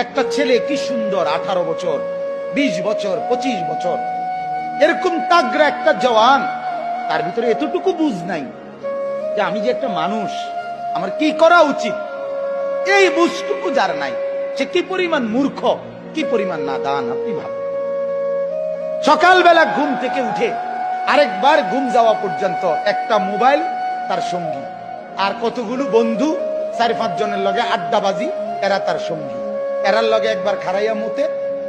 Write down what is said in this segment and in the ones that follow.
একটা ছেলে কি সুন্দর 18 বছর 20 বছর 25 বছর এরকম তাগড়া একটা জওয়ান, তার ভিতরে এতটুকু বুঝ নাই যে আমি যে একটা মানুষ, আমার কি করা উচিত। এই বুঝটুকু যার নাই, সে কি পরিমাণ মূর্খ, কি পরিমাণ নাদান। আপনি ভাবেন, সকালবেলা ঘুম থেকে উঠে আরেকবার ঘুম যাওয়া পর্যন্ত একটা মোবাইল তার সঙ্গী, আর কতগুলো বন্ধু 4-5 জনের লগে আড্ডাবাজি, এরা তার সঙ্গী। এরার লগে একবার খারাইয়া মুতে,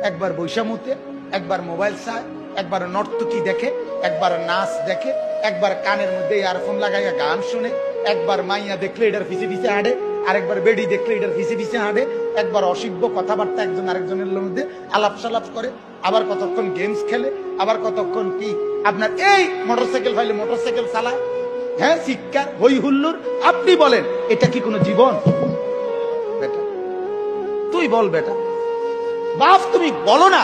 একবার বৈশা মুতে, একবার মোবাইল চায়, একবার নর্তকী দেখে, একবার নাচ দেখে, একবার কানের মধ্যে ইয়ারফোন লাগাইয়া গান শুনে, একবার মাইয়া দেখলে এটার পিছে পিছে হাঁটে, আরেকবার বেডি দেখলে এটার পিছে পিছে হাঁটে, একবার অসভ্য কথাবার্তা একজন আরেকজনের মধ্যে আলাপ সালাপ করে, আবার কতক্ষণ গেমস খেলে, আবার কতক্ষণ কি আপনার এই মোটরসাইকেল ফাইলে মোটরসাইকেল চালায়। হ্যাঁ, শিক্ষার হই হুল্লোর। আপনি বলেন, এটা কি কোনো জীবন? বেটা তুই বল, বেটা বাপ তুমি বলো না,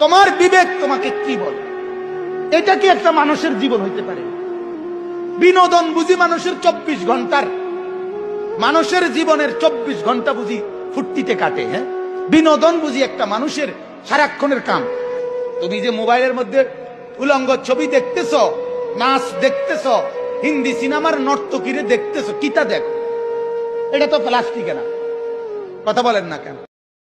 তোমার বিবেক তোমাকে কি বলে? এটা কি একটা মানুষের জীবন হইতে পারে? বিনোদন বুঝি মানুষের 24 ঘন্টার, মানুষের জীবনের 24 ঘন্টা বুঝি ফুর্তিতে কাটে। হ্যাঁ, বিনোদন বুঝি একটা মানুষের সারাক্ষণের কাম। তুমি যে মোবাইলের মধ্যে উলঙ্গ ছবি দেখতেছ, নাচ দেখতেছ, হিন্দি সিনেমার নর্তকীরে দেখতেছ, কিতা দেখো? এটা তো প্লাস্টিক। না কথা বলেন না কেন?